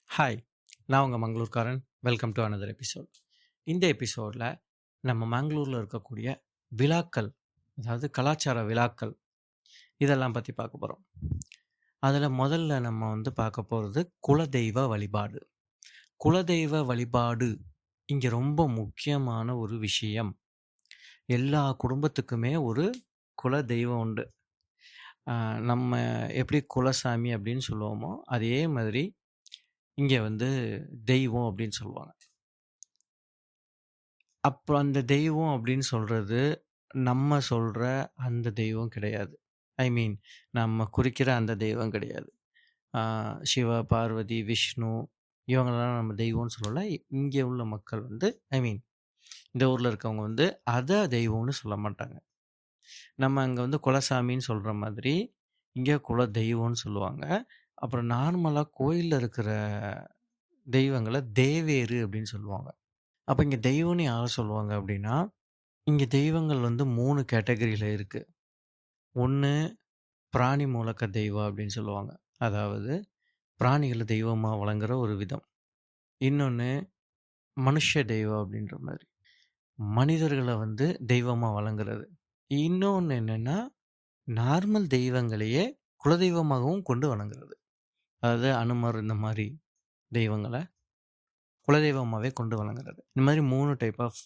Hi, நான் உங்கள் மங்களூர்காரன். Welcome to another episode. இந்த எபிசோடில் நம்ம மங்களூரில் இருக்கக்கூடிய விழாக்கள், அதாவது கலாச்சார விழாக்கள், இதெல்லாம் பற்றி பார்க்க போகிறோம். அதில் முதல்ல நம்ம பார்க்க போகிறது குலதெய்வ வழிபாடு. குலதெய்வ வழிபாடு இங்கே ரொம்ப முக்கியமான ஒரு விஷயம். எல்லா குடும்பத்துக்குமே ஒரு குலதெய்வம் உண்டு. நம்ம எப்படி குலசாமி அப்படின்னு சொல்லுவோமோ அதே மாதிரி இங்கே தெய்வம் அப்படின்னு சொல்லுவாங்க. அப்புறம் அந்த தெய்வம் அப்படின்னு சொல்றது, நம்ம சொல்ற அந்த தெய்வம் கிடையாது. ஐ மீன் நம்ம குறிக்கிற அந்த தெய்வம் கிடையாது. ஆ சிவ, பார்வதி, விஷ்ணு இவங்களலாம் நம்ம தெய்வம்னு சொல்லல. இங்கே உள்ள மக்கள் ஐ மீன் இந்த ஊர்ல இருக்கவங்க அத தெய்வம்னு சொல்ல மாட்டாங்க. நம்ம அங்க குலசாமின்னு சொல்ற மாதிரி, இங்க குல தெய்வம்னு சொல்லுவாங்க. அப்புறம் நார்மலா கோயில்ல இருக்கிற தெய்வங்கள தேவேரு அப்படின்னு சொல்லுவாங்க. அப்ப இங்க தெய்வம்னு யார சொல்லுவாங்க அப்படின்னா, இங்க தெய்வங்கள் 3 கேட்டகரியில இருக்கு. ஒண்ணு பிராணி மூலக்க தெய்வம் அப்படின்னு சொல்லுவாங்க. அதாவது பிராணிகள தெய்வமா வழங்குற ஒரு விதம். இன்னொன்னு மனுஷ தெய்வம் அப்படின்ற மாரி. மனிதர்கள தெய்வமா வழங்குறது. இன்னொன்னு என்னன்னா, நார்மல் தெய்வங்களையே குலதெய்வமாகவும் கொண்டு வணங்குறது. அதாவது அனுமர் இந்த மாரி தெய்வங்கள குலதெய்வமாவே கொண்டு வணங்குறது. இந்த மாரி 3 டைப் ஆஃப்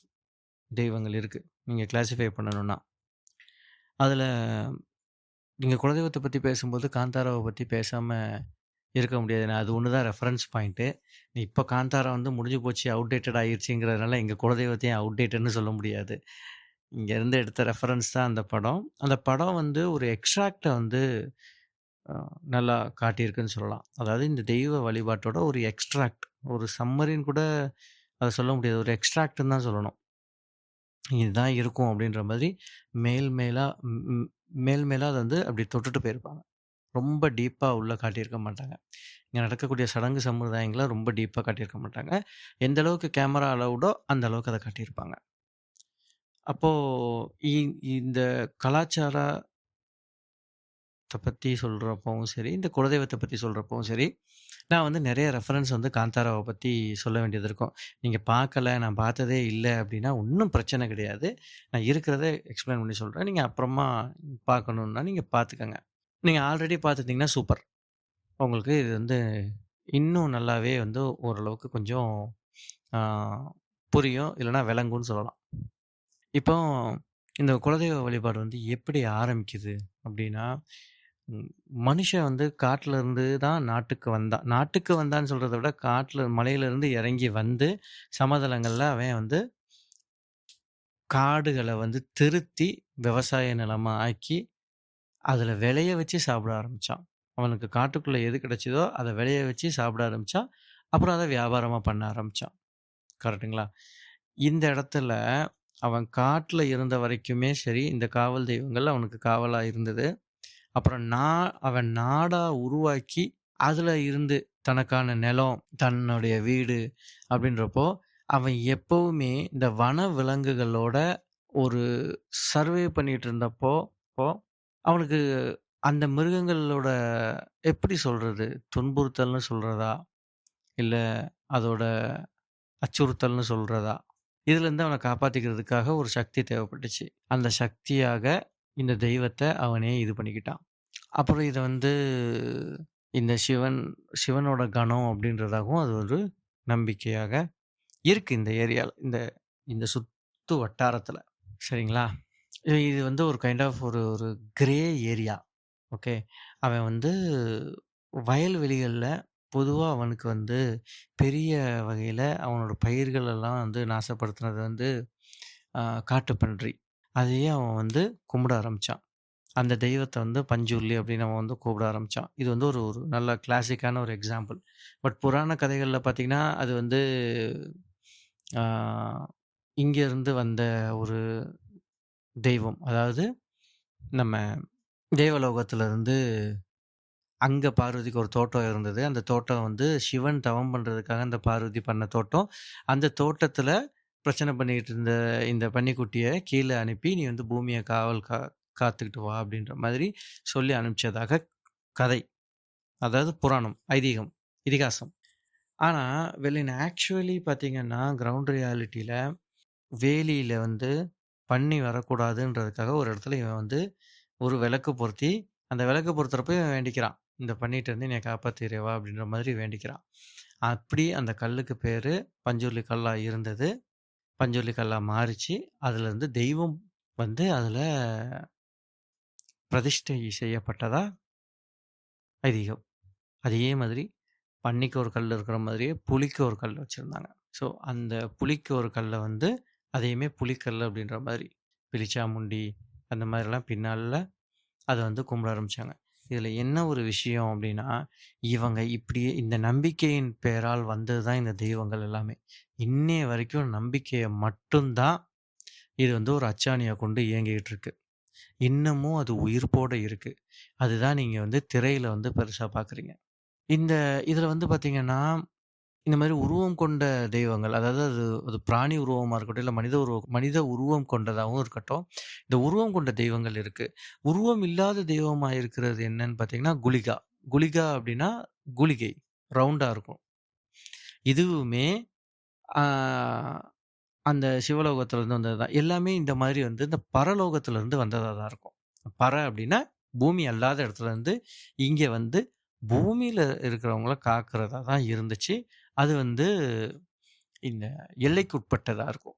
தெய்வங்கள் இருக்கு. நீங்க கிளாசிஃபை பண்ணணும்னா. அதுல நீங்க குலதெய்வத்த பத்தி பேசும்போது, காந்தாராவ பத்தி பேசாம இருக்க முடியாது. ஏன்னா, அது ஒண்ணு தான் ரெஃபரன்ஸ் பாயிண்ட்டு. இப்ப காந்தாரா முடிஞ்சு போச்சு, அவுட்டேட்டட் ஆயிருச்சுங்கிறதுனால, எங்க குலதெய்வத்தையும் அவுட்டேட்டட்ன்னு சொல்ல முடியாது. இங்கேருந்து எடுத்த ரெஃபரன்ஸ் தான் அந்த படம். அந்த படம் ஒரு எக்ஸ்ட்ராக்ட்ட அ நல்லா காட்டியிருக்குன்னு சொல்லலாம். அதாவது இந்த தெய்வ வழிபாட்டோட ஒரு எக்ஸ்ட்ராக்ட், ஒரு சம்மரின்னு கூட அத சொல்ல முடியாது. ஒரு எக்ஸ்ட்ராக்ட்ன்னு தான் சொல்லணும். இதுதான் இருக்கும் அப்படின்ற மாதிரி மேல் மேலா ம் ம் மேல் மேலா அத அப்படி தொட்டுட்டு போயிருப்பாங்க. ரொம்ப டீப்பா உள்ள காட்டியிருக்க மாட்டாங்க. இங்க நடக்கக்கூடிய சடங்கு சம்பிரதாயங்கள ரொம்ப டீப்பா காட்டியிருக்க மாட்டாங்க. எந்த அளவுக்கு கேமரா அலவுடோ அந்த அளவுக்கு அத காட்டியிருப்பாங்க. அப்போ இ இந்த கலாச்சாரத்த பத்தி சொல்றப்பவும் சரி, இந்த குலதெய்வத்த பத்தி சொல்றப்பவும் சரி, நான் நெறைய ரெஃபரன்ஸ் காந்தாராவ பத்தி சொல்ல வேண்டியது இருக்கும். நீங்க பார்க்கல, நான் பார்த்ததே இல்ல அப்டின்னா ஒண்ணும் பிரச்சனை கிடையாது. நான் இருக்கிறத எக்ஸ்ப்ளைன் பண்ணி சொல்றேன். நீங்க அப்புறமா பார்க்கணும்னா நீங்க பார்த்துக்கங்க. நீங்க ஆல்ரெடி பார்த்துட்டீங்கன்னா சூப்பர். உங்களுக்கு இது இன்னும் நல்லாவே ஓரளவுக்கு கொஞ்சம் ஆ புரியும். இல்லன்னா விளங்கும்னு சொல்லலாம். இப்போ இந்த குலதெய்வ வழிபாடு எப்படி ஆரம்பிக்குது அப்டின்னா, ம் மனுஷன் காட்டுல இருந்து தான் நாட்டுக்கு வந்தான். நாட்டுக்கு வந்தான்னு சொல்றத விட, காட்டுல மலையிலிருந்து இறங்கி சமதளங்கள்ல அவன் காடுகள திருத்தி விவசாய நிலமா ஆக்கி, அதுல விளைய வச்சு சாப்பிட ஆரம்பிச்சான். அவனுக்கு காட்டுக்குள்ள எது கிடைச்சதோ, அத விளைய வச்சு சாப்பிட ஆரம்பிச்சான். அப்புறம் அத வியாபாரமா பண்ண ஆரம்பிச்சான். கரெக்ட்டுங்களா? இந்த இடத்துல அவன் காட்டுல இருந்த வரைக்குமே சரி, இந்த காவல் தெய்வங்கள் அவனுக்கு காவலா இருந்தது. அப்புறம் அவன் நாடா உருவாக்கி, அதுல இருந்து தனக்கான நிலம், தன்னுடைய வீடு அப்படின்றப்போ, அவன் எப்பவுமே இந்த வன விலங்குகளோட ஒரு சர்வே பண்ணிட்டு இருந்தப்போ, அப்போ அவனுக்கு அந்த மிருகங்களோட எப்படி சொல்றது? துன்புறுத்தல்னு சொல்றதா? இல்ல அதோட அச்சுறுத்தல்னு சொல்றதா? இதுலேருந்து அவன காப்பாத்திக்கிறதுக்காக ஒரு சக்தி தேவைப்பட்டுச்சு. அந்த சக்தியாக இந்த தெய்வத்த அவனே இது பண்ணிக்கிட்டான். அப்புறம் இத இந்த சிவனோட கணம் அப்படின்றதாகவும் அது ஒரு நம்பிக்கையாக இருக்கு இந்த ஏரியால. இந்த இந்த சுத்து வட்டாரத்துல. சரிங்களா? இது ஒரு கைண்ட் ஆஃப் ஒரு ஒரு கிரே ஏரியா. ஓகே. அவன் வயல்வெளிகள்ல பொதுவா அவனுக்கு பெரிய வகையில அவனோட பயிர்கள் எல்லாம் நாசப்படுத்துனது அ காட்டுப்பன்றி. அதையே அவன் கும்பிட ஆரம்பிச்சான். அந்த தெய்வத்த பஞ்சுர்லி அப்படின்னு அவன் கூப்பிட ஆரம்பிச்சான். இது ஒரு ஒரு நல்ல கிளாசிக்கான ஒரு எக்ஸாம்பிள். பட் புராண கதைகள்ல பார்த்தீங்கன்னா, அது ஆ இங்கேருந்து வந்த ஒரு தெய்வம். அதாவது நம்ம தேவலோகத்திலருந்து அங்க பார்வதிக்கு ஒரு தோட்டம் இருந்தது. அந்த தோட்டம் சிவன் தவம் பண்றதுக்காக அந்த பார்வதி பண்ண தோட்டம். அந்த தோட்டத்தில பிரச்சனை பண்ணிட்டு இருந்த இந்த பன்னிக்குட்டிய கீழ அனுப்பி, "நீ பூமிய காவல் காத்துக்கிட்டு வா" அப்படின்ற மாதிரி சொல்லி அனுப்பிச்சதாக கதை. அதாவது புராணம், ஐதீகம், இதிகாசம். ஆனா, வெல் இன் ஆக்சுவலி பார்த்தீங்கன்னா, கிரவுண்ட் ரியாலிட்டில வேலியில வந்து பன்னி வரக்கூடாதுன்றதுக்காக ஒரு இடத்துல இவன் வந்து ஒரு விளக்கு பொருத்தி, அந்த விளக்கு பொருத்துறப்ப இவன் வேண்டிக்கிறான். "இந்த பன்னிட்டருந்து என்னைய காப்பாத்து இறைவா" அப்படின்ற மாதிரி வேண்டிக்கிறான். அப்படி அந்த கல்லுக்கு பேரு பஞ்சூர்லி கல்லா இருந்தது. பஞ்சூர்லி கல்லா மாறிச்சு. அதுலருந்து தெய்வம் வந்து அதுல பிரதிஷ்டை செய்யப்பட்டதா ஐதீகம். அதே மாதிரி பன்னிக்கு ஒரு கல் இருக்கிற மாதிரியே புலிக்கு ஒரு கல் வச்சிருந்தாங்க. ஸோ, அந்த புலிக்கு ஒரு கல்ல வந்து அதையுமே புலிக்கல் அப்படின்ற மாரி பிலிச்சாமுண்டி அந்த மாதிரிலாம் பின்னால அத வந்து கும்பிட ஆரம்பிச்சாங்க. இதுல என்ன ஒரு விஷயம் அப்படின்னா, இவங்க இப்படியே இந்த நம்பிக்கையின் பெயரால் வந்தது தான் இந்த தெய்வங்கள் எல்லாமே. இன்னைய வரைக்கும் நம்பிக்கைய மட்டும் தான் இது வந்து ஒரு அச்சாணியா கொண்டு இயங்கிட்டு இருக்கு. இன்னமும் அது உயிர்ப்போட இருக்கு. அதுதான் நீங்க வந்து திரையில வந்து பெருசா பார்க்குறீங்க. இந்த இதுல வந்து பார்த்தீங்கன்னா, இந்த மாரி உருவம் கொண்ட தெய்வங்கள், அதாவது அது அது பிராணி உருவமா இருக்கட்டும், இல்ல மனித உருவம் கொண்டதாவும் இருக்கட்டும், இந்த உருவம் கொண்ட தெய்வங்கள் இருக்கு. உருவம் இல்லாத தெய்வமா இருக்கிறது என்னன்னு பார்த்தீங்கன்னா, குலிகா. குலிகா அப்டின்னா குளிகை. ரவுண்டா இருக்கும். இதுவுமே ஆ அந்த சிவலோகத்திலருந்து வந்தது தான். எல்லாமே இந்த மாதிரி வந்து இந்த பரலோகத்திலருந்து வந்ததா தான் இருக்கும். அப்டின்னா பூமி அல்லாத இடத்துலருந்து இங்க வந்து பூமியில இருக்கிறவங்கள காக்கிறதா தான் இருந்துச்சு. அது வந்து இந்த எல்லைக்குட்பட்டதா இருக்கும்.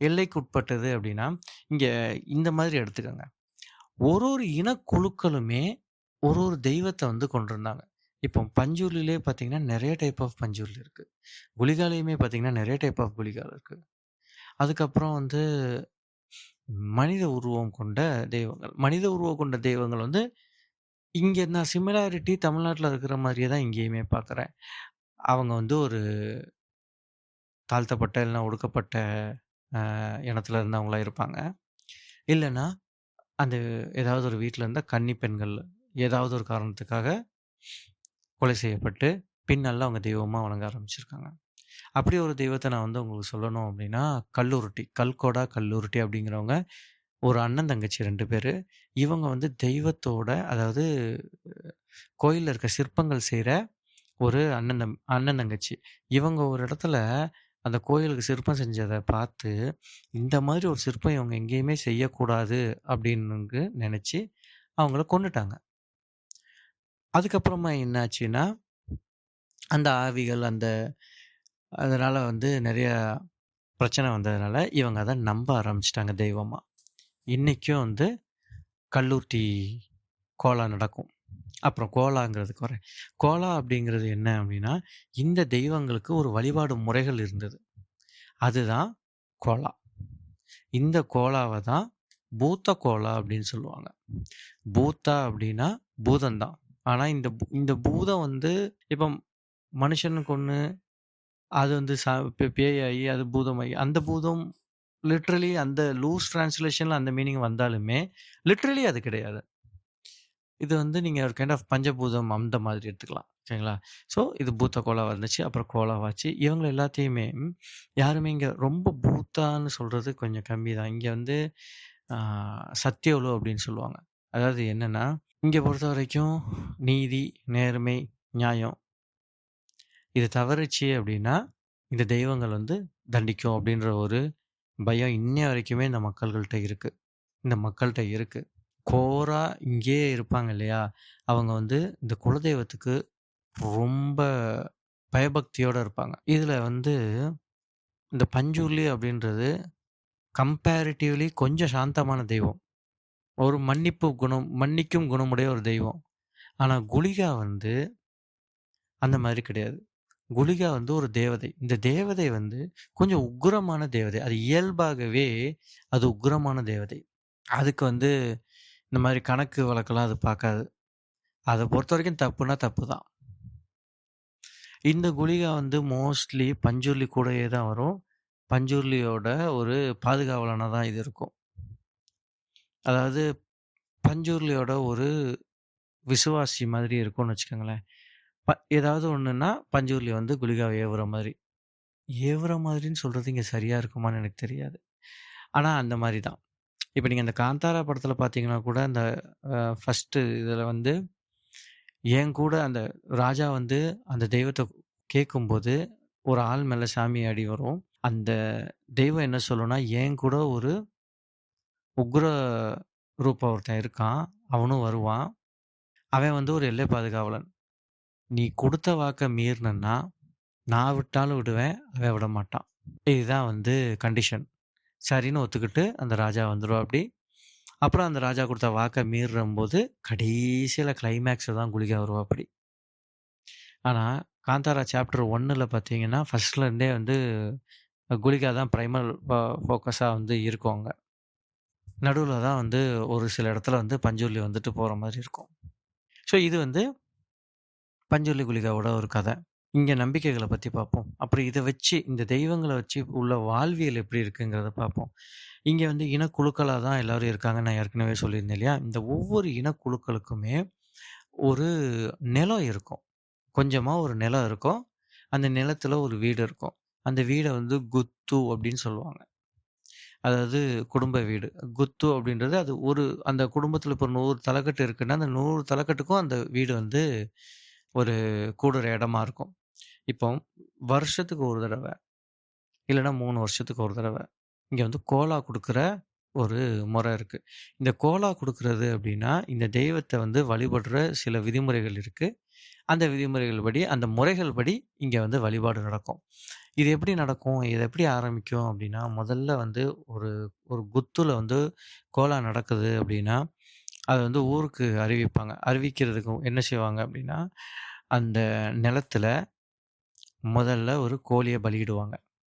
எல்லைக்குட்பட்டது அப்டின்னா, இங்க இந்த மாதிரி எடுத்துக்கங்க. ஒரு இனக்குழுக்களுமே ஒரு தெய்வத்த வந்து கொண்டிருந்தாங்க. இப்போ பஞ்சூர்லிலே பார்த்தீங்கன்னா, நெறைய டைப் ஆஃப் பஞ்சூர்லி இருக்கு. குலிகாலையுமே பார்த்தீங்கன்னா, நெறைய டைப் ஆஃப் குலிகா இருக்கு. அதுக்கப்புறம் வந்து மனித உருவம் கொண்ட தெய்வங்கள். மனித உருவம் கொண்ட தெய்வங்கள் வந்து இங்க நான் சிமிலாரிட்டி தமிழ்நாட்ல இருக்கிற மாரியே தான் இங்கேயுமே பார்க்குறேன். அவங்க வந்து ஒரு தாழ்த்தப்பட்ட, இல்லன்னா ஒடுக்கப்பட்ட இனத்துல இருந்தவங்களா இருப்பாங்க. இல்லன்னா, அந்த ஏதாவது ஒரு வீட்ல இருந்த கன்னி பெண்கள், ஏதாவது ஒரு காரணத்துக்காக கொலை செய்யப்பட்டு, பின்னால அவங்க தெய்வமா வணங்க ஆரம்பிச்சிருக்காங்க. அப்படி ஒரு தெய்வத்த நான் வந்து உங்களுக்கு சொல்லணும் அப்படின்னா, கல்லுருட்டி, கல்கோடா கல்லுருட்டி அப்படிங்கிறவங்க, ஒரு அண்ணன், தங்கச்சி 2 பேரு. இவங்க வந்து தெய்வத்தோட அதாவது கோயில்ல இருக்க சிற்பங்கள் செய்ற ஒரு அண்ணன், தங்கச்சி. இவங்க ஒரு இடத்துல அந்த கோயிலுக்கு சிற்பம் செஞ்சத பார்த்து, இந்த மாதிரி ஒரு சிற்பம் இவங்க எங்கேயுமே செய்யக்கூடாது அப்படின்னு நெனச்சு, அவங்கள கொன்னுட்டாங்க. அதுக்கப்புறமா என்ன ஆச்சுன்னா, அந்த ஆவிகள் அதனால வந்து நெறைய பிரச்சனை வந்ததுனால, இவங்க அத நம்ப ஆரம்பிச்சுட்டாங்க தெய்வமா. இன்னைக்கும் வந்து கல்லூட்டி கோலா நடக்கும். அப்புறம் கோலாங்கிறதுக்கு வரேன். கோலா அப்படிங்கிறது என்ன அப்படின்னா, இந்த தெய்வங்களுக்கு ஒரு வழிபாடு முறைகள் இருந்தது. அதுதான் கோலா. இந்த கோலாவ தான் பூத்த கோலா அப்படின்னு சொல்லுவாங்க. பூத்தா அப்படின்னா பூதம் தான். ஆனா இந்த பூதம் வந்து இப்ப மனுஷன கொன்னு அது வந்து பேயாகி அது பூதமாகி அந்த பூதம் லிட்டரலி அந்த லூஸ் டிரான்ஸ்லேஷன்ல அந்த மீனிங் வந்தாலுமே, லிட்டரலி அது கிடையாது. இது வந்து நீங்க ஒரு கைண்ட் ஆஃப் பஞ்சபூதம் அந்த மாதிரி எடுத்துக்கலாம். சரிங்களா? ஸோ இது பூத்த கோலா வந்துச்சு. அப்புறம் கோலாவாச்சு. இவங்க எல்லாத்தையுமே யாருமே இங்க ரொம்ப பூத்தான்னு சொல்றது கொஞ்சம் கம்மி தான். இங்க வந்து ஆ சத்யலு அப்படின்னு சொல்லுவாங்க. அதாவது என்னன்னா, இங்க பொறுத்தவரைக்கும் நீதி, நேர்மை, நியாயம் இது தவறுச்சு அப்படின்னா, இந்த தெய்வங்கள் வந்து தண்டிக்கும் அப்படின்ற ஒரு பயம் இன்னைய வரைக்குமே இந்த மக்கள்கள்ட்ட இருக்கு. இந்த மக்கள்ட்ட இருக்கு. கோரா இங்கேயே இருப்பாங்க இல்லையா? அவங்க வந்து இந்த குலதெய்வத்துக்கு ரொம்ப பயபக்தியோட இருப்பாங்க. இதுல வந்து இந்த பஞ்சூர்லி அப்படின்றது கம்பேரிட்டிவ்லி கொஞ்சம் சாந்தமான தெய்வம். ஒரு மன்னிக்கும் குணமுடைய ஒரு தெய்வம். ஆனா குலிகா வந்து அந்த மாரி கிடையாது. குலிகா வந்து ஒரு தேவதை. இந்த தேவதை வந்து கொஞ்சம் உக்கிரமான தேவதை. அது இயல்பாகவே அது உக்கிரமான தேவதை. அதுக்கு வந்து இந்த மாரி கணக்கு வழக்கெல்லாம் அது பார்க்காது. அத பொறுத்தவரைக்கும் தப்புன்னா தப்பு தான். இந்த குலிகா வந்து மோஸ்ட்லி பஞ்சூர்லி கூடயே தான் வரும். பஞ்சூர்லியோட ஒரு பாதுகாவலனா தான் இது இருக்கும். அதாவது பஞ்சூர்லியோட ஒரு விசுவாசி மாதிரி இருக்கும்னு வச்சுக்கோங்களேன். ஏதாவது ஒண்ணுன்னா பஞ்சூர்லி வந்து குலிகாவ ஏவுற மாரி. ஏவுற மாதிரின்னு சொல்றது இங்க சரியா இருக்குமான்னு எனக்கு தெரியாது. ஆனா அந்த மாரி தான். இப்ப நீங்க அந்த காந்தாரா படத்துல பார்த்தீங்கன்னா கூட, அந்த ஃபர்ஸ்ட்டு இதுல வந்து என் கூட அந்த ராஜா வந்து அந்த தெய்வத்த கேட்கும்போது ஒரு ஆள் மேல சாமி அடி வரும். அந்த தெய்வம் என்ன சொல்லும்னா, "என் கூட ஒரு உக்ர ரூபம் ஒருத்தன் இருக்கான். அவனும் வருவான். அவன் வந்து ஒரு எல்லை பாதுகாவலன். நீ குடுத்த வாக்க மீறுனன்னா, நான் விட்டாலும் விடுவேன். அவன் விடமாட்டான்." இதுதான் வந்து கண்டிஷன். சரின்னு ஒத்துக்கிட்டு அந்த ராஜா வந்துருவாப்படி. அப்புறம் அந்த ராஜா குடுத்த வாக்க மீறும்போது, கடைசியில கிளைமேக்ஸ்ல தான் குளிக்க வருவாப்படி. ஆனா, காந்தாரா சாப்டர் 1ல பார்த்தீங்கன்னா, ஃபர்ஸ்ட்ல இருந்தே வந்து குலிகா தான் பிரைமல் ஃபோக்கஸா வந்து இருக்கும் அங்க. நடுவுல தான் வந்து ஒரு சில இடத்துல வந்து பஞ்சுருலி வந்துட்டு போற மாரி இருக்கும். ஸோ இது வந்து பஞ்சுருலி குலிகாவோட ஒரு கத. இங்க நம்பிக்கைகள பத்தி பார்ப்போம். அப்புறம் இத வச்சு இந்த தெய்வங்கள வச்சு உள்ள வாழ்வியல் எப்படி இருக்குங்கிறத பார்ப்போம். இங்க வந்து இனக்குழுக்களா தான் எல்லாரும் இருக்காங்கன்னு நான் ஏற்கனவே சொல்லியிருந்தேன் இல்லையா? இந்த ஒவ்வொரு இனக்குழுக்களுக்குமே ஒரு நிலம் இருக்கும். கொஞ்சமா ஒரு நிலம் இருக்கும். அந்த நிலத்துல ஒரு வீடு இருக்கும். அந்த வீட வந்து குத்து அப்படின்னு சொல்லுவாங்க. அதாவது குடும்ப வீடு. குத்து அப்படின்றது அது ஒரு அந்த குடும்பத்துல இப்போ 100 தலைக்கட்டு இருக்குன்னா, அந்த 100 தலைக்கட்டுக்கும் அந்த வீடு வந்து ஒரு கூடுற இடமா இருக்கும். இப்போ வருஷத்துக்கு ஒரு தடவ, இல்லன்னா 3 வருஷத்துக்கு ஒரு தடவ, இங்க வந்து கோலா குடுக்குற ஒரு முறை இருக்கு. இந்த கோலா குடுக்குறது அப்படின்னா, இந்த தெய்வத்த வந்து வழிபடுற சில விதிமுறைகள் இருக்கு. அந்த விதிமுறைகள் படி, அந்த முறைகள் படி இங்க வந்து வழிபாடு நடக்கும். இது எப்படி நடக்கும்? இது எப்படி ஆரம்பிக்கும் அப்படின்னா, முதல்ல வந்து ஒரு ஒரு குத்துல வந்து கோலா நடக்குது அப்படின்னா, அத வந்து ஊருக்கு அறிவிப்பாங்க. அறிவிக்கிறதுக்கு என்ன செய்வாங்க அப்படின்னா, அந்த நிலத்துல முதல்ல ஒரு கோழிய பலியிடுவாங்க.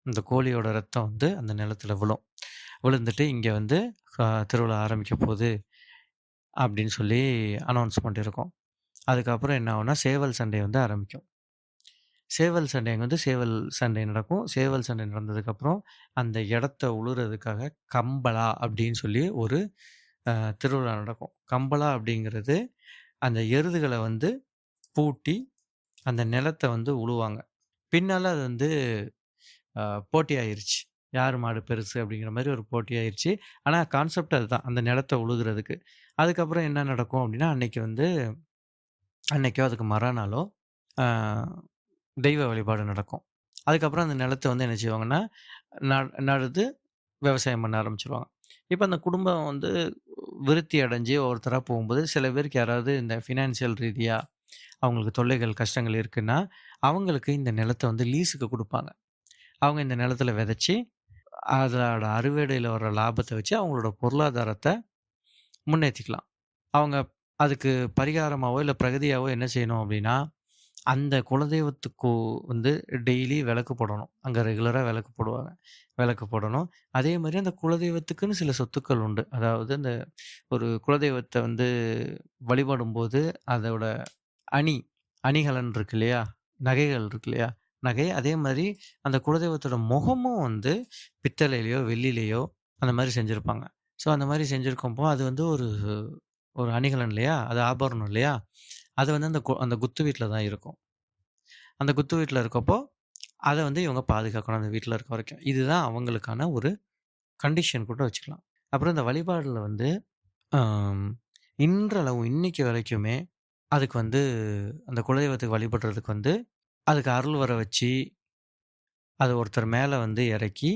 அந்த கோழியோட ரத்தம் வந்து அந்த நிலத்துல விழும். விழுந்துட்டு இங்க வந்து திருவிழா ஆரம்பிக்க போது அப்படின்னு சொல்லி அனௌன்ஸ்மென்ட் இருக்கும். அதுக்கப்புறம் என்ன ஆகும்னா, சேவல் சண்டை வந்து ஆரம்பிக்கும். சேவல் சண்டை அங்க வந்து சேவல் சண்டை நடக்கும். சேவல் சண்டை நடந்ததுக்கப்புறம், அந்த இடத்த உழுறதுக்காக கம்பளா அப்படின்னு சொல்லி ஒரு அ திருவிழா நடக்கும். கம்பளா அப்படிங்கிறது, அந்த எருதுகள வந்து பூட்டி, அந்த நிலத்த வந்து உழுவாங்க. பின்னால அது வந்து அ போட்டி ஆயிருச்சு. யார் மாடு பெருசு அப்படிங்கிற மாரி ஒரு போட்டி ஆயிருச்சு. ஆனா கான்செப்ட் அதுதான். அந்த நிலத்த உழுகுறதுக்கு. அதுக்கப்புறம் என்ன நடக்கும் அப்படின்னா, அன்னைக்கு வந்து அன்னைக்கோ அதுக்கு மறாநாளோ, ஆ தெய்வ வழிபாடு நடக்கும். அதுக்கப்புறம் அந்த நிலத்த வந்து என்ன செய்வாங்கன்னா, நடுது விவசாயம் பண்ண ஆரம்பிச்சுருவாங்க. இப்ப அந்த குடும்பம் வந்து விருத்தி அடைஞ்சு ஒவ்வொருத்தரா போகும்போது, சில பேருக்கு யாராவது இந்த ஃபினான்சியல் ரீதியா அவங்களுக்கு தொல்லைகள், கஷ்டங்கள் இருக்குன்னா, அவங்களுக்கு இந்த நிலத்த வந்து லீஸுக்கு குடுப்பாங்க. அவங்க இந்த நிலத்துல விதைச்சு, அதோட அறுவடையில வர லாபத்த வச்சு அவங்களோட பொருளாதாரத்த முன்னேத்திக்கலாம். அவங்க அதுக்கு பரிகாரமாவோ, இல்ல பிரகதியாவோ என்ன செய்யணும் அப்டின்னா, அந்த குலதெய்வத்துக்கு வந்து டெய்லி விளக்கு போடணும். அங்க ரெகுலரா விளக்கு போடுவாங்க. விளக்கு போடணும். அதே மாரி அந்த குலதெய்வத்துக்குன்னு சில சொத்துக்கள் உண்டு. அதாவது அந்த ஒரு குலதெய்வத்த வந்து வழிபடும்போது, அதோட அணி, அணிகலன் இருக்கு இல்லையா? நகைகள் இருக்கு இல்லையா? நகை அதே மாரி அந்த குலதெய்வத்தோட முகமும் வந்து பித்தளையிலயோ, வெள்ளியிலயோ அந்த மாரி செஞ்சிருப்பாங்க. ஸோ அந்த மாரி செஞ்சிருக்கும்போ, அது வந்து ஒரு ஒரு அணிகலன் இல்லையா? அது ஆபரணம் இல்லையா? அது வந்து அந்த குத்து வீட்ல தான் இருக்கும். அந்த குத்து வீட்ல இருக்கப்போ, அத வந்து இவங்க பாதுகாக்கணும் அந்த வீட்ல இருக்க வரைக்கும். இதுதான் அவங்களுக்கான ஒரு கண்டிஷன் கூட வச்சுக்கலாம். அப்புறம் இந்த வழிபாடுல வந்து அம் இன்றளவும் இன்னைக்கு வரைக்குமே அதுக்கு வந்து அந்த குலதெய்வத்துக்கு வழிபடுறதுக்கு வந்து அதுக்கு அருள் வர வச்சு, அத ஒருத்தர் மேல வந்து இறக்கி,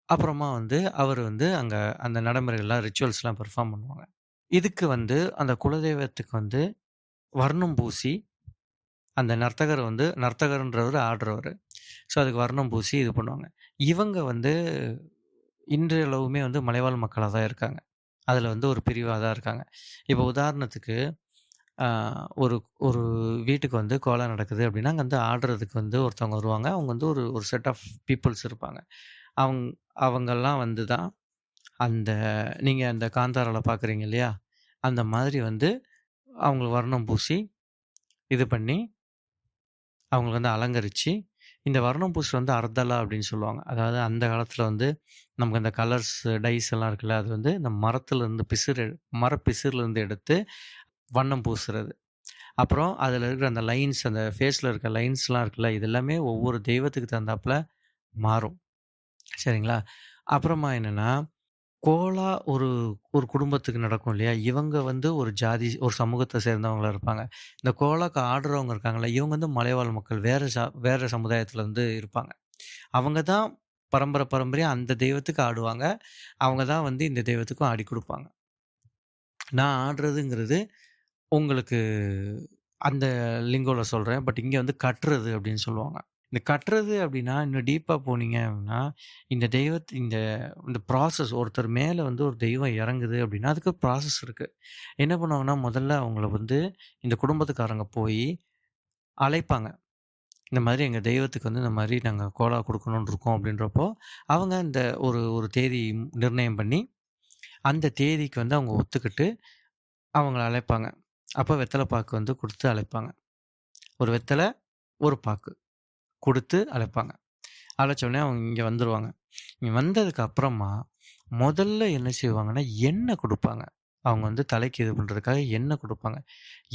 அப்புறமா வந்து அவரு வந்து அங்க அந்த நடைமுறைகள்லாம் ரிச்சுவல்ஸ்லாம் பெர்ஃபார்ம் பண்ணுவாங்க. இதுக்கு வந்து அந்த குலதெய்வத்துக்கு வந்து வர்ணம் பூசி, அந்த நர்த்தகர் வந்து நர்த்தகர்ன்றவரு ஆடுறவரு. ஸோ, அதுக்கு வர்ணம் பூசி இது பண்ணுவாங்க. இவங்க வந்து இன்றளவுமே வந்து மலைவாழ் மக்களா தான் இருக்காங்க. அதுல வந்து ஒரு பிரிவா தான் இருக்காங்க. இப்போ உதாரணத்துக்கு, அ ஒரு ஒரு வீட்டுக்கு வந்து கோலம் நடக்குது அப்டின்னா, அங்க வந்து ஆடுறதுக்கு வந்து ஒருத்தவங்க வருவாங்க. அவங்க வந்து ஒரு ஒரு செட் ஆஃப் பீப்பிள்ஸ் இருப்பாங்க. அவங் அவங்கலாம் வந்து தான் அந்த நீங்க அந்த காந்தாரால பார்க்குறீங்க இல்லையா? அந்த மாதிரி வந்து அவங்களுக்கு வர்ணம் பூசி, இது பண்ணி அவங்கள வந்து அலங்கரிச்சு, இந்த வர்ணம் பூசுறது வந்து அர்தலா அப்படின்னு சொல்லுவாங்க. அதாவது அந்த காலத்தில வந்து நமக்கு அந்த கலர்ஸ், டைஸ் எல்லாம் இருக்குல்ல, அது வந்து இந்த மரத்திலருந்து மரப்பிசிறிலருந்து எடுத்து வண்ணம் பூசுறது. அப்புறம் அதில இருக்கிற அந்த லைன்ஸ் அந்த ஃபேஸ்ல இருக்க லைன்ஸ்லாம் இருக்குல்ல, இது எல்லாமே ஒவ்வொரு தெய்வத்துக்கு தகுந்தாப்புல மாறும். சரிங்களா? அப்புறமா என்னன்னா, கோலா ஒரு ஒரு குடும்பத்துக்கு நடக்கும் இல்லையா? இவங்க வந்து ஒரு ஜாதி, ஒரு சமூகத்த சேர்ந்தவங்களா இருப்பாங்க. இந்த கோலாக்கு ஆடுறவங்க இருக்காங்கல்ல, இவங்க வந்து மலைவாழ் மக்கள். வேற சமுதாயத்துல வந்து இருப்பாங்க. அவங்க தான் பரம்பரையா அந்த தெய்வத்துக்கு ஆடுவாங்க. அவங்க தான் வந்து இந்த தெய்வத்துக்கும் ஆடி குடுப்பாங்க. நான் ஆடுறதுங்கிறது உங்களுக்கு அந்த லிங்கோல சொல்றேன். பட் இங்க வந்து கட்டுறது அப்படின்னு சொல்லுவாங்க. இந்த கட்டுறது அப்படின்னா, இன்னும் டீப்பா போனீங்க அப்படின்னா, இந்த இந்த ப்ராசஸ் ஒருத்தர் மேல வந்து ஒரு தெய்வம் இறங்குது அப்படின்னா, அதுக்கு ப்ராசஸ் இருக்கு. என்ன பண்ணுவாங்கன்னா, முதல்ல அவங்கள வந்து இந்த குடும்பத்துக்காரங்க போயி அழைப்பாங்க. இந்த மாரி எங்க தெய்வத்துக்கு வந்து இந்த மாரி நாங்க கோலா குடுக்கணும்னு இருக்கோம் அப்படின்றப்போ, அவங்க இந்த ஒரு ஒரு தேதி நிர்ணயம் பண்ணி, அந்த தேதிக்கு வந்து அவங்க ஒத்துக்கிட்டு அவங்கள அழைப்பாங்க. அப்ப வெத்தல பாக்கு வந்து குடுத்து அழைப்பாங்க. ஒரு வெத்தல, ஒரு பாக்கு குடுத்து அழைப்பாங்க. அழைச்சோனே அவங்க இங்க வந்துருவாங்க. இங்க வந்ததுக்கு அப்புறமா, முதல்ல என்ன செய்வாங்கன்னா, எண்ணெய் குடுப்பாங்க. அவங்க வந்து தலைக்கு இது பண்றதுக்காக எண்ணெய் குடுப்பாங்க.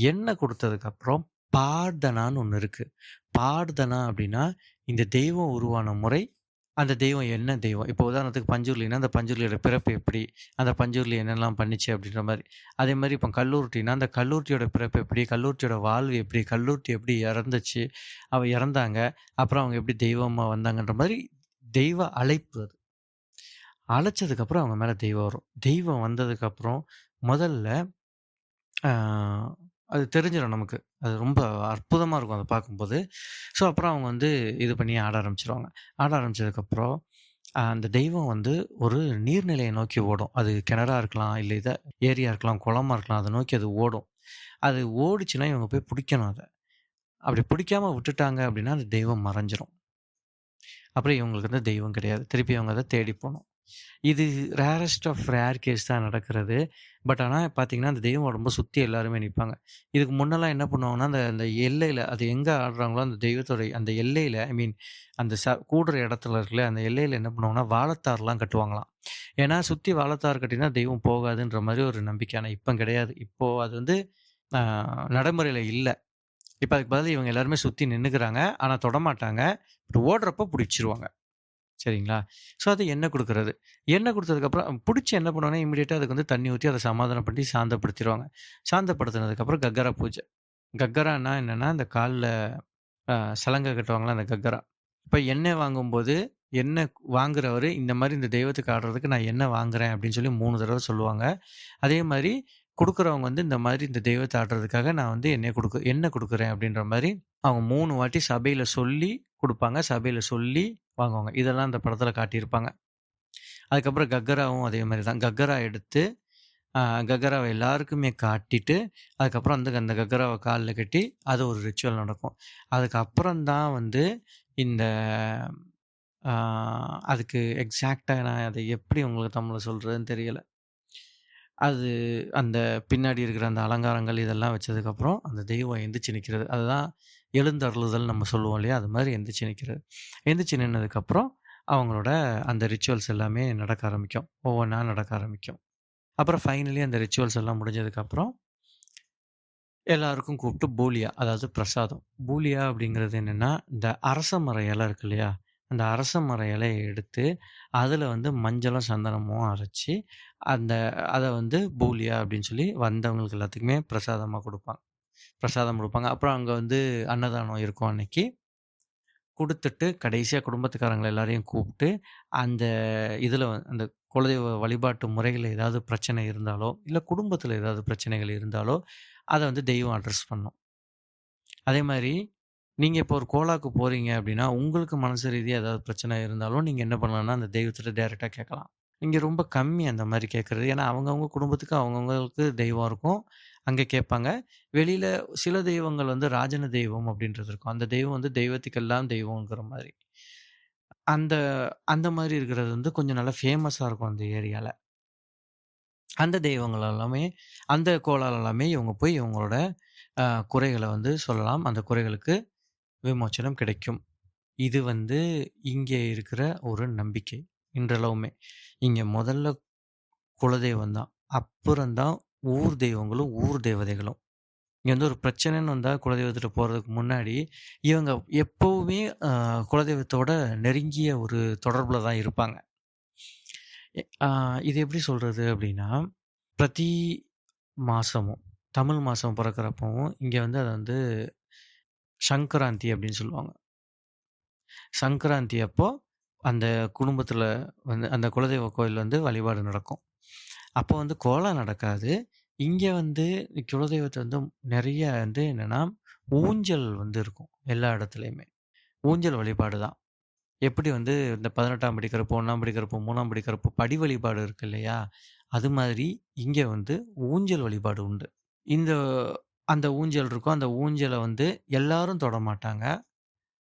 எண்ணெய் குடுத்ததுக்கப்புறம் பாடுதனான்னு ஒண்ணு இருக்கு. பாடுதனா அப்படின்னா, இந்த தெய்வம் உருவான முறை, அந்த தெய்வம் என்ன தெய்வம்? இப்போ உதாரணத்துக்கு பஞ்சுருளின்னா, அந்த பஞ்சுருளியோட பிறப்பு எப்படி? அந்த பஞ்சுருளி என்னெல்லாம் பண்ணுச்சு? அப்படின்ற மாரி. அதேமாரி இப்போ கல்லூர்ட்டின்னா, அந்த கல்லூர்ட்டியோட பிறப்பு எப்படி? கல்லூர்ட்டியோட வாழ்வு எப்படி? கல்லூர்ட்டி எப்படி இறந்துச்சு? அவ இறந்தாங்க. அப்புறம் அவங்க எப்படி தெய்வமா வந்தாங்கன்ற மாரி, தெய்வ அழைப்பு அது. அழைச்சதுக்கப்புறம் அவங்க மேல தெய்வம் வரும். தெய்வம் வந்ததுக்கப்புறம், முதல்ல ஆ அது தெரிஞ்சிரும் நமக்கு. அது ரொம்ப அற்புதமா இருக்கும் அத பார்க்கும்போது. ஸோ, அப்புறம் அவங்க வந்து இது பண்ணி ஆட ஆரம்பிச்சுருவாங்க. ஆட ஆரம்பிச்சதுக்கப்புறம், அந்த தெய்வம் வந்து ஒரு நீர்நிலைய நோக்கி ஓடும். அது கிணறா இருக்கலாம், இல்ல ஏரியா இருக்கலாம், குளமா இருக்கலாம். அத நோக்கி அது ஓடும். அது ஓடுச்சுன்னா, இவங்க போய் புடிக்கணும் அத. அப்படி புடிக்காம விட்டுட்டாங்க அப்படின்னா, அந்த தெய்வம் மறைஞ்சிரும். அப்புறம் இவங்களுக்கு வந்து தெய்வம் கிடையாது. திருப்பி அவங்க அத தேடி போணும். இது ரேரஸ்ட் ஆஃப் ரேர் கேஸ் தான் நடக்கிறது. பட் ஆனா பார்த்தீங்கன்னா, அந்த தெய்வம் ரொம்ப சுத்தி எல்லாருமே நிப்பாங்க. இதுக்கு முன்னலாம் என்ன பண்ணுவாங்கன்னா, அந்த அந்த எல்லையில அது எங்க ஆடுறாங்களோ அந்த தெய்வத்தோட அந்த எல்லையில ஐ மீன் அந்த கூடுற இடத்துல இருக்குல்ல, அந்த எல்லையில என்ன பண்ணுவாங்கன்னா, வாழைத்தார்லாம் கட்டுவாங்களாம். ஏன்னா சுத்தி வாழைத்தார் கட்டினா தெய்வம் போகாதுன்ற மாரி ஒரு நம்பிக்கை. ஆனா இப்ப கிடையாது. இப்போ அது வந்து அ நடைமுறையில இல்ல. இப்ப அதுக்கு பதிலா இவங்க எல்லாருமே சுத்தி நின்னுக்கிறாங்க. ஆனா தொடமாட்டாங்க. பட் ஓடுறப்போ புடிச்சிருவாங்க. சரிங்களா? ஸோ, அது எண்ணெய் குடுக்குறது. எண்ணெய் குடுத்ததுக்கப்புறம் புடிச்சு என்ன பண்ணுவாங்கன்னா, இம்மீடியட்டா அதுக்கு வந்து தண்ணி ஊத்தி அத சமாதானப்படுத்தி சாந்தப்படுத்திருவாங்க. சாந்தப்படுத்தினதுக்கப்புறம் கக்கரா பூஜை. கக்கரான்னா என்னன்னா, இந்த கால்ல சலங்க கட்டுவாங்கல்ல அந்த கக்கரா. இப்ப எண்ணெய் வாங்கும்போது, எண்ணெய் வாங்குறவரு இந்த மாரி இந்த தெய்வத்துக்கு ஆடுறதுக்கு நான் எண்ணெய் வாங்குறேன் அப்படின்னு சொல்லி 3 தடவ சொல்லுவாங்க. அதே மாரி குடுக்குறவங்க வந்து இந்த மாதிரி இந்த தெய்வத்த ஆடுறதுக்காக நான் வந்து எண்ணெய் குடுக்குறேன் அப்படின்ற மாரி அவங்க 3 வாட்டி சபையில சொல்லி குடுப்பாங்க. சபையில சொல்லி வாங்குவாங்க. இதெல்லாம் அந்த படத்துல காட்டியிருப்பாங்க. அதுக்கப்புறம் கக்கராவும் அதே மாரி தான். கக்கரா எடுத்து அ கக்கராவ எல்லாருக்குமே காட்டிட்டு, அதுக்கப்புறம் வந்து அந்த கக்கராவ கால்ல கட்டி, அது ஒரு ரிச்சுவல் நடக்கும். அதுக்கப்புறம் தான் வந்து இந்த ஆ அதுக்கு எக்ஸாக்ட்டா நான் அத எப்படி உங்களுக்கு தமிழ்ல சொல்றதுன்னு தெரியல. அது அந்த பின்னாடி இருக்கிற அந்த அலங்காரங்கள் இதெல்லாம் வச்சதுக்கப்புறம், அந்த தெய்வம் எந்திரிச்சு நிக்கிறது. அதுதான் எழுந்தருளுதல் நம்ம சொல்லுவோம் இல்லையா? அது மாரி எந்திரிச்சு நிக்கிறது. எந்திரிச்சு நின்னதுக்கப்புறம், அவங்களோட அந்த ரிச்சுவல்ஸ் எல்லாமே நடக்க ஆரம்பிக்கும். ஒவ்வொன்னா நடக்க ஆரம்பிக்கும். அப்புறம் ஃபைனலி அந்த ரிச்சுவல்ஸ் எல்லாம் முடிஞ்சதுக்கப்புறம், எல்லாருக்கும் கூப்பிட்டு பூலியா, அதாவது பிரசாதம். பூலியா அப்படிங்கிறது என்னன்னா, இந்த அரச மர இலை இருக்கு இல்லையா? அந்த அரச மர இலைய எடுத்து, அதில வந்து மஞ்சளும், சந்தனமும் அரைச்சு, அந்த அத வந்து பூலியா அப்படின்னு சொல்லி வந்தவங்களுக்கு எல்லாத்துக்குமே பிரசாதமா குடுப்பாங்க. பிரசாதம் குடுப்பாங்க. அப்புறம் அங்க வந்து அன்னதானம் இருக்கும் அன்னைக்கு. குடுத்துட்டு கடைசியா குடும்பத்துக்காரங்கள எல்லாரையும் கூப்ட்டு, அந்த இதுல அந்த குலதெய்வ வழிபாட்டு முறைகள்ல ஏதாவது பிரச்சனை இருந்தாலோ, இல்ல குடும்பத்துல ஏதாவது பிரச்சனைகள் இருந்தாலோ, அத வந்து தெய்வம் அட்ரஸ் பண்ணும். அதே மாரி, நீங்க இப்போ ஒரு கோலாக்கு போறீங்க அப்டின்னா, உங்களுக்கு மனசு ரீதியா ஏதாவது பிரச்சனை இருந்தாலும், நீங்க என்ன பண்ணலாம்னா, அந்த தெய்வத்திட்ட டைரக்ட்டா கேட்கலாம். இங்க ரொம்ப கம்மி அந்த மாரி கேட்கறது. ஏன்னா, அவங்கவங்க குடும்பத்துக்கு அவங்கவங்களுக்கு தெய்வம் இருக்கும். அங்க கேட்பாங்க. வெளியில சில தெய்வங்கள் வந்து ராஜன தெய்வம் அப்டின்றது இருக்கும். அந்த தெய்வம் வந்து தெய்வத்துக்கெல்லாம் தெய்வம்ங்கிற மாரி. அந்த அந்த மாரி இருக்கிறது வந்து கொஞ்சம் நல்லா ஃபேமஸா இருக்கும் அந்த ஏரியால. அந்த தெய்வங்கள் எல்லாமே அந்த கோளாறு எல்லாமே இவங்க போய் இவங்களோட குறைகள வந்து சொல்லலாம். அந்த குறைகளுக்கு விமோச்சனம் கிடைக்கும். இது வந்து இங்கே இருக்கிற ஒரு நம்பிக்கை. இன்றளவுமே. இங்க முதல்ல குலதெய்வம் தான். அப்புறம் தான் ஊர் தெய்வங்களும், ஊர் தேவதைகளும். இங்க வந்து ஒரு பிரச்சனைன்னு வந்தா குலதெய்வத்திட்ட போறதுக்கு முன்னாடி, இவங்க எப்பவுமே குலதெய்வத்தோட நெருங்கிய ஒரு தொடர்புல தான் இருப்பாங்க. எ ஆ இது எப்படி சொல்றது அப்படின்னா, பிரதி மாசமும், தமிழ் மாசம் பொறக்கிறப்பவும், இங்க வந்து அத வந்து சங்கராந்தி அப்படின்னு சொல்லுவாங்க. சங்கராந்தி அப்போ அந்த குடும்பத்தில வந்து அந்த குலதெய்வ கோயில் வந்து வழிபாடு நடக்கும். அப்போ வந்து கோலம் நடக்காது. இங்க வந்து குலதெய்வத்த வந்து நெறைய வந்து என்னன்னா, ஊஞ்சல் வந்து இருக்கும் எல்லா இடத்துலயுமே. ஊஞ்சல் வழிபாடு தான். எப்படி வந்து இந்த 18ஆம் படி கருப்பு, 1ஆம் படி கருப்பு, 3ஆம் படி கருப்பு படி வழிபாடு இருக்கு இல்லையா? அது மாதிரி இங்க வந்து ஊஞ்சல் வழிபாடு உண்டு. இந்த அந்த ஊஞ்சல் இருக்கும். அந்த ஊஞ்சல வந்து எல்லாரும் தொடமாட்டாங்க.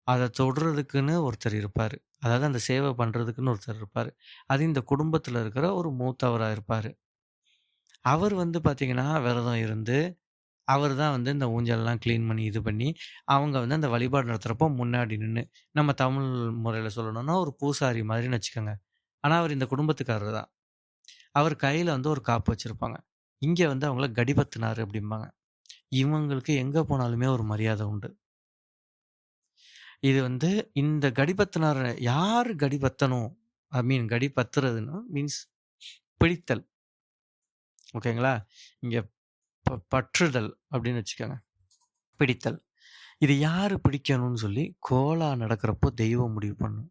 அத தொடுறதுக்குன்னு ஒருத்தர் இருப்பாரு. அதாவது அந்த சேவை பண்றதுக்குன்னு ஒருத்தர் இருப்பாரு. அது இந்த குடும்பத்தில இருக்கிற ஒரு மூத்தவரா இருப்பாரு. அவர் வந்து பார்த்தீங்கன்னா, விரதம் இருந்து, அவர் தான் வந்து இந்த ஊஞ்சல்லாம் கிளீன் பண்ணி, இது பண்ணி, அவங்க வந்து அந்த வழிபாடு நடத்துறப்போ முன்னாடி நின்னு, நம்ம தமிழ் முறையில சொல்லணும்னா, ஒரு பூசாரி மாதிரின்னு வச்சுக்கோங்க. ஆனா, அவர் இந்த குடும்பத்துக்காரர் தான். அவர் கையில வந்து ஒரு காப்பு வச்சிருப்பாங்க. இங்க வந்து அவங்கள கடிபத்தினாரு அப்படிம்பாங்க. இவங்களுக்கு எங்க போனாலுமே ஒரு மரியாதை உண்டு. இது வந்து இந்த கடிபத்தினார யாரு கடிபத்தணும்? ஐ மீன் கடிபத்துறதுன்னா மீன்ஸ் பிடித்தல். ஓகேங்களா? இங்க பற்றுதல் அப்படின்னு வச்சுக்கோங்க. பிடித்தல். இது யாரு பிடிக்கணும்னு சொல்லி கோலா நடக்கிறப்போ தெய்வம் முடிவு பண்ணும்.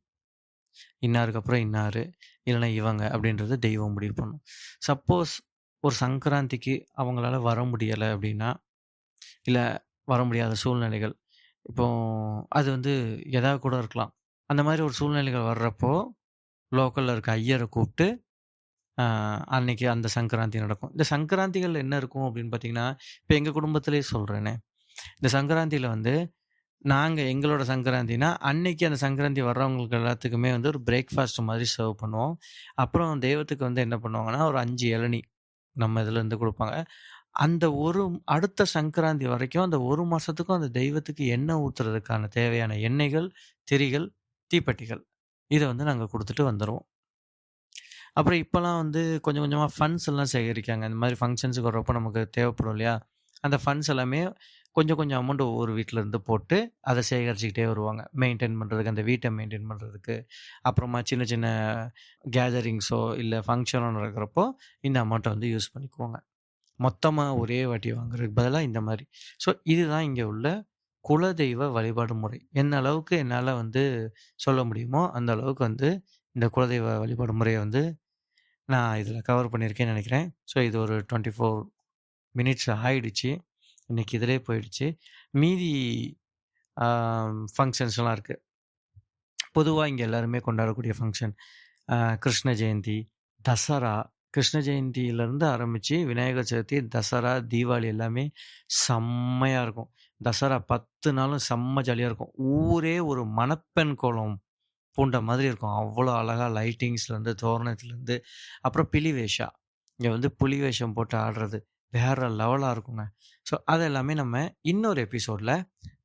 இன்னாருக்கு அப்புறம் இன்னாரு, இல்லன்னா இவங்க அப்படின்றத தெய்வம் முடிவு பண்ணும். சப்போஸ் ஒரு சங்கராந்திக்கு அவங்களால வர முடியல அப்படின்னா, இல்ல வர முடியாத சூழ்நிலைகள். இப்போ அது வந்து எதா கூட இருக்கலாம். அந்த மாரி ஒரு சூழ்நிலைகள் வர்றப்போ, லோக்கல்ல இருக்க ஐயர கூப்ட்டு, அ அன்னைக்கு அந்த சங்கராந்தி நடக்கும். இந்த சங்கராந்திகள்ல என்ன இருக்கும் அப்படின்னு பார்த்தீங்கன்னா, இப்ப எங்க குடும்பத்திலேயே சொல்றேனே. இந்த சங்கராந்தியில வந்து நாங்க எங்களோட சங்கராந்தினா, அன்னைக்கு அந்த சங்கராந்தி வர்றவங்களுக்கு எல்லாத்துக்குமே வந்து ஒரு பிரேக்ஃபாஸ்ட் மாதிரி சர்வ் பண்ணுவோம். அப்புறம் தெய்வத்துக்கு வந்து என்ன பண்ணுவாங்கன்னா, ஒரு 5 இளநீ நம்ம இதுலேருந்து குடுப்பாங்க. அந்த ஒரு அடுத்த சங்கராந்தி வரைக்கும் அந்த 1 மாசத்துக்கும் அந்த தெய்வத்துக்கு எண்ணெய் ஊத்துறதுக்கான தேவையான எண்ணெய்கள், திரிகள், தீப்பெட்டிகள். இத வந்து நாங்க குடுத்துட்டு வந்துருவோம். அப்புறம் இப்பலாம் வந்து கொஞ்சம் கொஞ்சமா ஃபண்ட்ஸ் எல்லாம் சேகரிக்காங்க. இந்த மாரி ஃபங்ஷன்ஸுக்கு வர்றப்போ நமக்கு தேவைப்படும் இல்லையா? அந்த ஃபண்ட்ஸ் எல்லாமே கொஞ்சம் கொஞ்சம் அமௌண்ட் ஒவ்வொரு வீட்ல இருந்து போட்டு, அத சேகரிச்சுக்கிட்டே வருவாங்க. மெயின்டெயின் பண்றதுக்கு, அந்த வீட்ட மெயின்டெயின் பண்றதுக்கு. அப்புறமா சின்ன சின்ன கேதரிங்ஸோ, இல்ல ஃபங்ஷனோ நடக்கிறப்போ, இந்த அமௌண்ட்ட வந்து யூஸ் பண்ணிக்குவாங்க. மொத்தமா ஒரே வாட்டி வாங்குறதுக்கு பதிலா இந்த மாரி. ஸோ இதுதான் இங்க உள்ள குலதெய்வ வழிபாடு முறை. என்ன அளவுக்கு என்னால வந்து சொல்ல முடியுமோ, அந்த அளவுக்கு வந்து இந்த குலதெய்வ வழிபாடு முறைய வந்து நான் இதில கவர் பண்ணியிருக்கேன்னு நெனைக்கிறேன். ஸோ இது ஒரு 24 மினிட்ஸ் ஆயிடுச்சு. இன்னைக்கு இதிலயே போயிடுச்சு. மீதி ஆ ஃபங்ஷன்ஸ்லாம் இருக்கு. பொதுவா இங்க எல்லாருமே கொண்டாடக்கூடிய ஃபங்ஷன். அ கிருஷ்ண ஜெயந்தி, தசரா. கிருஷ்ண ஜெயந்தியிலருந்து ஆரம்பிச்சு விநாயகர் சதுர்த்தி, தசரா, தீபாவளி எல்லாமே செம்மையா இருக்கும். தசரா 10 நாளும் செம்ம ஜாலியா இருக்கும். ஊரே ஒரு மணப்பெண் கோலம் பூண்ட மாதிரி இருக்கும். அவ்வளோ அழகா லைட்டிங்ஸ்லேருந்து, தோரணத்துலேருந்து, அப்புறம் பிலி வேஷா. இங்க வந்து புலி வேஷம் போட்டு ஆடுறது வேற லெவலா இருக்குங்க. ஸோ அது எல்லாமே நம்ம இன்னொரு எபிசோட்ல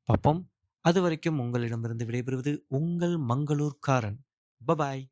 பார்ப்போம். அதுவரைக்கும் உங்களிடமிருந்து விடைபெறுவது உங்கள் மங்களூர்காரன். பபாய்.